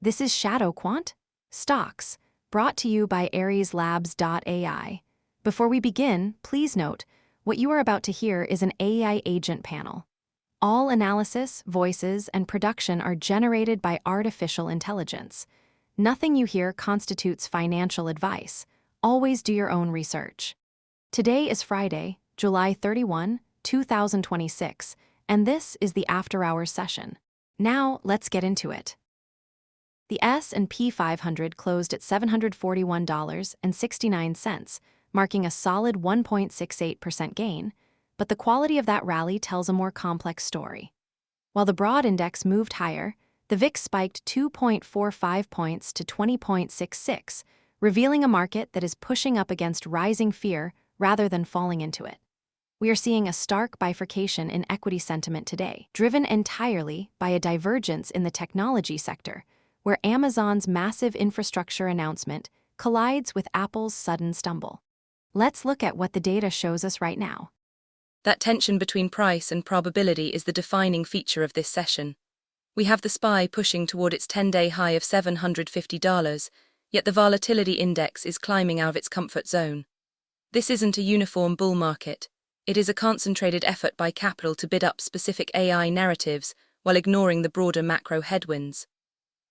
This is ShadowQuant, Stocks, brought to you by AresLabs.ai. Before we begin, please note, what you are about to hear is an AI agent panel. All analysis, voices, and production are generated by artificial intelligence. Nothing you hear constitutes financial advice. Always do your own research. Today is Friday, July 31, 2026, and this is the After Hours session. Now, let's get into it. The S&P 500 closed at $741.69, marking a solid 1.68% gain, but the quality of that rally tells a more complex story. While the broad index moved higher, the VIX spiked 2.45 points to 20.66, revealing a market that is pushing up against rising fear rather than falling into it. We are seeing a stark bifurcation in equity sentiment today, driven entirely by a divergence in the technology sector, where Amazon's massive infrastructure announcement collides with Apple's sudden stumble. Let's look at what the data shows us right now. That tension between price and probability is the defining feature of this session. We have the SPY pushing toward its 10-day high of $750, yet the volatility index is climbing out of its comfort zone. This isn't a uniform bull market. It is a concentrated effort by capital to bid up specific AI narratives while ignoring the broader macro headwinds.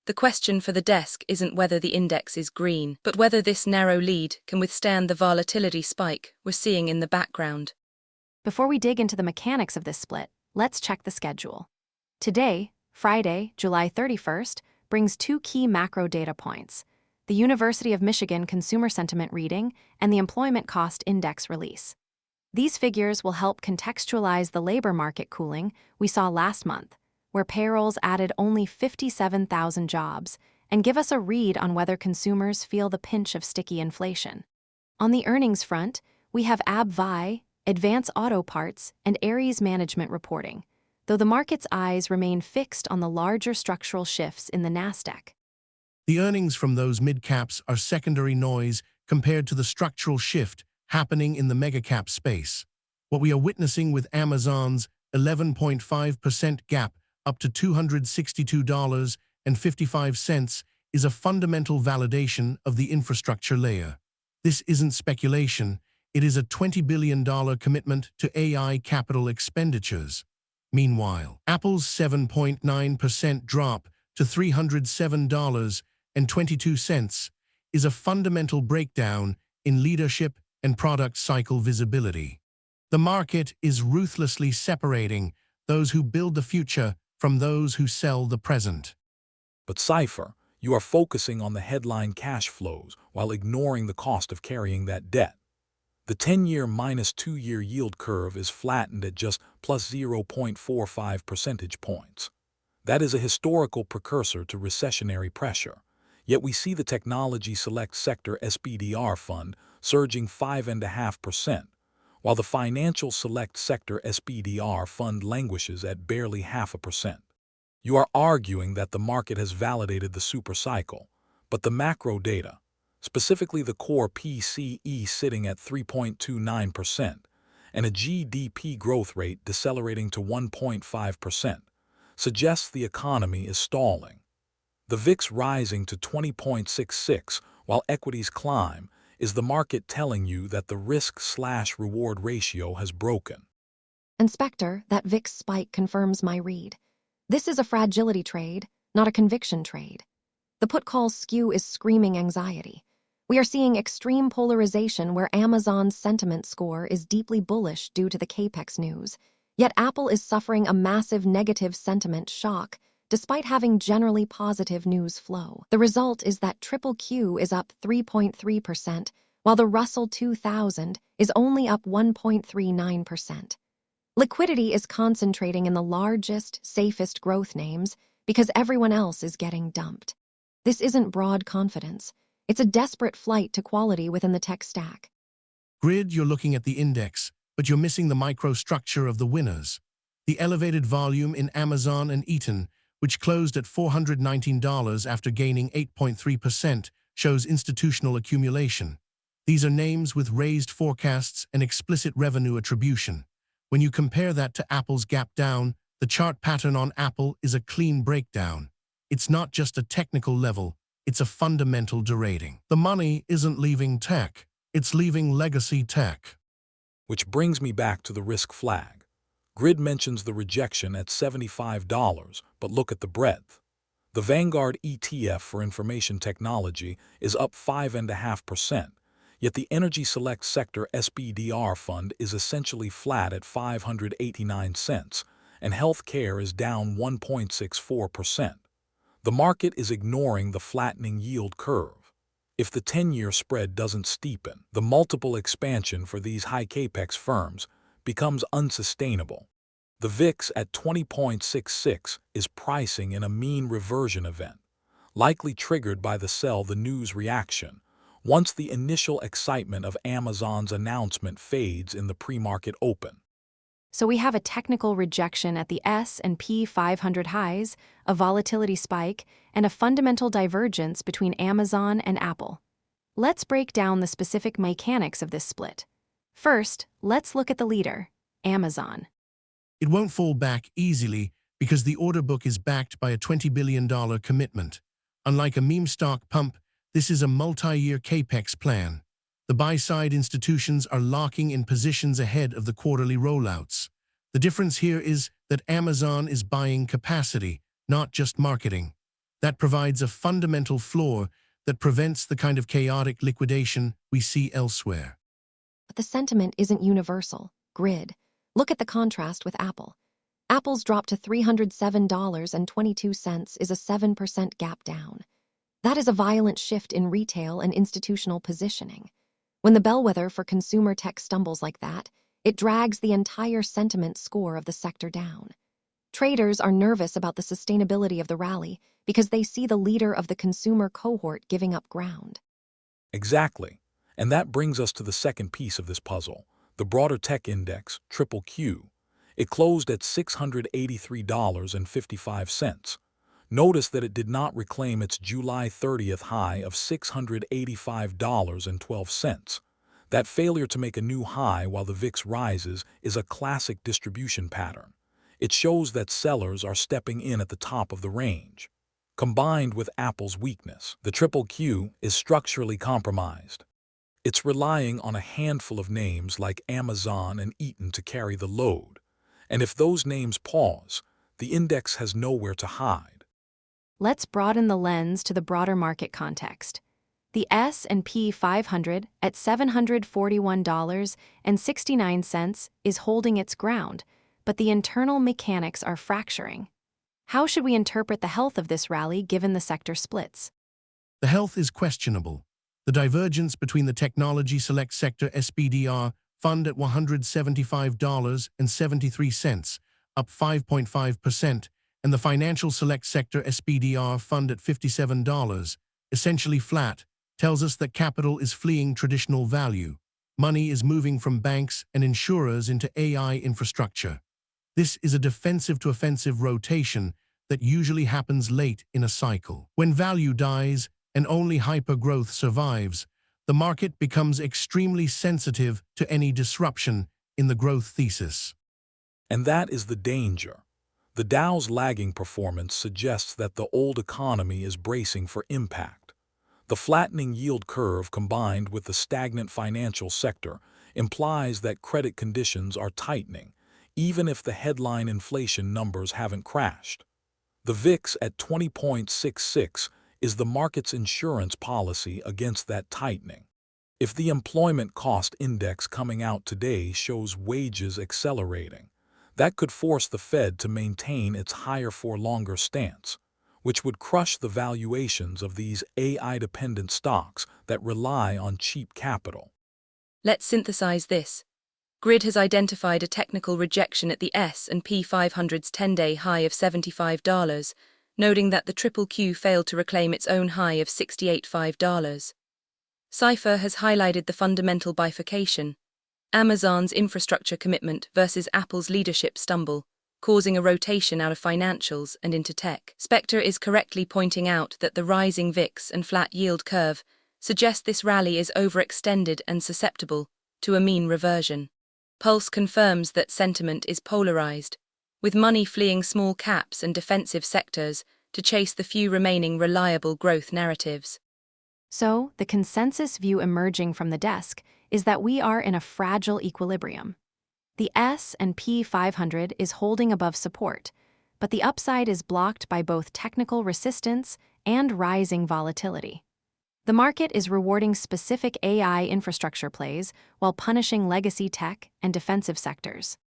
The question for the desk isn't whether the index is green, but whether this narrow lead can withstand the volatility spike we're seeing in the background. Before we dig into the mechanics of this split, let's check the schedule. Today, Friday, July 31st, brings two key macro data points: the University of Michigan Consumer Sentiment Reading and the Employment Cost Index release. These figures will help contextualize the labor market cooling we saw last month, where payrolls added only 57,000 jobs, and give us a read on whether consumers feel the pinch of sticky inflation. On the earnings front, we have ABVI, Advance Auto Parts, and Ares Management reporting, though the market's eyes remain fixed on the larger structural shifts in the Nasdaq. The earnings from those mid-caps are secondary noise compared to the structural shift happening in the mega-cap space. What we are witnessing with Amazon's 11.5% gap up to $262.55 is a fundamental validation of the infrastructure layer. This isn't speculation, it is a $20 billion commitment to AI capital expenditures. Meanwhile, Apple's 7.9% drop to $307.22 is a fundamental breakdown in leadership and product cycle visibility. The market is ruthlessly separating those who build the future from those who sell the present. But CIPHER, you are focusing on the headline cash flows while ignoring the cost of carrying that debt. The 10-year minus 2-year yield curve is flattened at just plus 0.45 percentage points. That is a historical precursor to recessionary pressure. Yet we see the Technology Select Sector SPDR fund surging 5.5%, while the Financial Select Sector SPDR fund languishes at barely 0.5%. You are arguing that the market has validated the supercycle, but the macro data, specifically the core PCE sitting at 3.29% and a GDP growth rate decelerating to 1.5%, suggests the economy is stalling. The VIX rising to 20.66 while equities climb is the market telling you that the risk/reward ratio has broken. And SPECTER, that VIX spike confirms my read. This is a fragility trade, not a conviction trade. The put-call skew is screaming anxiety. We are seeing extreme polarization where Amazon's sentiment score is deeply bullish due to the CAPEX news, yet Apple is suffering a massive negative sentiment shock despite having generally positive news flow. The result is that QQQ is up 3.3%, while the Russell 2000 is only up 1.39%. Liquidity is concentrating in the largest, safest growth names because everyone else is getting dumped. This isn't broad confidence. It's a desperate flight to quality within the tech stack. Grid, you're looking at the index, but you're missing the microstructure of the winners. The elevated volume in Amazon and Eaton, which closed at $419 after gaining 8.3%, shows institutional accumulation. These are names with raised forecasts and explicit revenue attribution. When you compare that to Apple's gap down, the chart pattern on Apple is a clean breakdown. It's not just a technical level, it's a fundamental derating. The money isn't leaving tech, it's leaving legacy tech. Which brings me back to the risk flag. Grid mentions the rejection at $75, but look at the breadth. The Vanguard ETF for information technology is up 5.5%, yet the Energy Select Sector SPDR fund is essentially flat at 589 cents, and healthcare is down 1.64%. The market is ignoring the flattening yield curve. If the 10-year spread doesn't steepen, the multiple expansion for these high capex firms becomes unsustainable. The VIX at 20.66 is pricing in a mean reversion event, likely triggered by the sell the news reaction, once the initial excitement of Amazon's announcement fades in the pre-market open. So we have a technical rejection at the S&P 500 highs, a volatility spike, and a fundamental divergence between Amazon and Apple. Let's break down the specific mechanics of this split. First, let's look at the leader, Amazon. It won't fall back easily because the order book is backed by a $20 billion commitment. Unlike a meme stock pump, this is a multi-year capex plan. The buy-side institutions are locking in positions ahead of the quarterly rollouts. The difference here is that Amazon is buying capacity, not just marketing. That provides a fundamental floor that prevents the kind of chaotic liquidation we see elsewhere. But the sentiment isn't universal. Grid. Look at the contrast with Apple. Apple's drop to $307.22 is a 7% gap down. That is a violent shift in retail and institutional positioning. When the bellwether for consumer tech stumbles like that, it drags the entire sentiment score of the sector down. Traders are nervous about the sustainability of the rally because they see the leader of the consumer cohort giving up ground. Exactly. And that brings us to the second piece of this puzzle, the broader tech index, QQQ. It closed at $683.55. Notice that it did not reclaim its July 30th high of $685.12. That failure to make a new high while the VIX rises is a classic distribution pattern. It shows that sellers are stepping in at the top of the range. Combined with Apple's weakness, the QQQ is structurally compromised. It's relying on a handful of names like Amazon and Eaton to carry the load. And if those names pause, the index has nowhere to hide. Let's broaden the lens to the broader market context. The S&P 500 at $741.69 is holding its ground, but the internal mechanics are fracturing. How should we interpret the health of this rally given the sector splits? The health is questionable. The divergence between the Technology Select Sector SPDR fund at $175.73, up 5.5%, and the Financial Select Sector SPDR fund at $57, essentially flat, tells us that capital is fleeing traditional value. Money is moving from banks and insurers into AI infrastructure. This is a defensive-to-offensive rotation that usually happens late in a cycle. When value dies and only hyper-growth survives, the market becomes extremely sensitive to any disruption in the growth thesis. And that is the danger. The Dow's lagging performance suggests that the old economy is bracing for impact. The flattening yield curve combined with the stagnant financial sector implies that credit conditions are tightening, even if the headline inflation numbers haven't crashed. The VIX at 20.66 is the market's insurance policy against that tightening. If the employment cost index coming out today shows wages accelerating, that could force the Fed to maintain its higher for longer stance, which would crush the valuations of these AI-dependent stocks that rely on cheap capital. Let's synthesize this. Grid has identified a technical rejection at the S&P 500's 10-day high of $75, noting that the QQQ failed to reclaim its own high of $68.5. CIPHER has highlighted the fundamental bifurcation, Amazon's infrastructure commitment versus Apple's leadership stumble, causing a rotation out of financials and into tech. SPECTER is correctly pointing out that the rising VIX and flat yield curve suggest this rally is overextended and susceptible to a mean reversion. Pulse confirms that sentiment is polarized, with money fleeing small caps and defensive sectors to chase the few remaining reliable growth narratives. So, the consensus view emerging from the desk is that we are in a fragile equilibrium. The S&P 500 is holding above support, but the upside is blocked by both technical resistance and rising volatility. The market is rewarding specific AI infrastructure plays while punishing legacy tech and defensive sectors.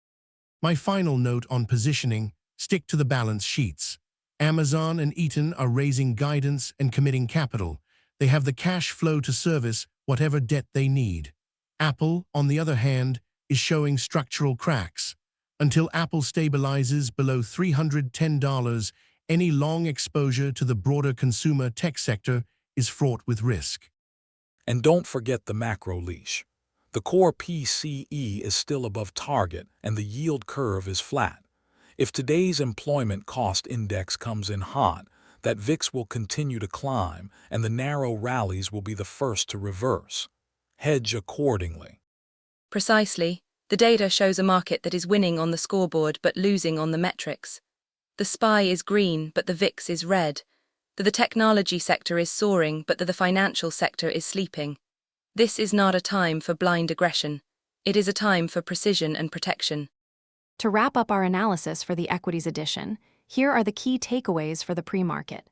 My final note on positioning: stick to the balance sheets. Amazon and Eaton are raising guidance and committing capital. They have the cash flow to service whatever debt they need. Apple, on the other hand, is showing structural cracks. Until Apple stabilizes below $310, any long exposure to the broader consumer tech sector is fraught with risk. And don't forget the macro leash. The core PCE is still above target and the yield curve is flat. If today's employment cost index comes in hot, that VIX will continue to climb and the narrow rallies will be the first to reverse. Hedge accordingly. Precisely, the data shows a market that is winning on the scoreboard but losing on the metrics. The SPY is green but the VIX is red. The technology sector is soaring but the financial sector is sleeping. This is not a time for blind aggression. It is a time for precision and protection. To wrap up our analysis for the equities edition, here are the key takeaways for the pre-market.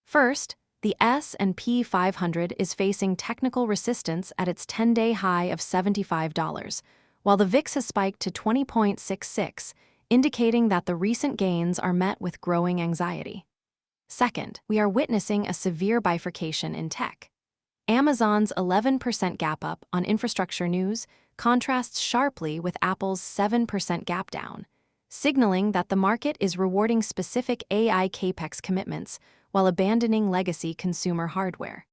First, the S&P 500 is facing technical resistance at its 10-day high of $75, while the VIX has spiked to 20.66, indicating that the recent gains are met with growing anxiety. Second, we are witnessing a severe bifurcation in tech. Amazon's 11% gap up on infrastructure news contrasts sharply with Apple's 7% gap down, signaling that the market is rewarding specific AI capex commitments while abandoning legacy consumer hardware.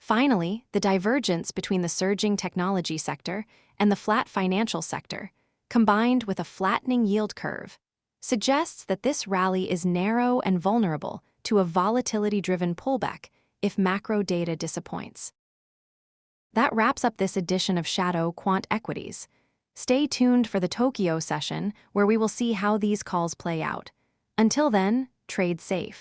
Finally, the divergence between the surging technology sector and the flat financial sector, combined with a flattening yield curve, suggests that this rally is narrow and vulnerable to a volatility-driven pullback if macro data disappoints. That wraps up this edition of ShadowQuant Equities. Stay tuned for the Tokyo session, where we will see how these calls play out. Until then, trade safe.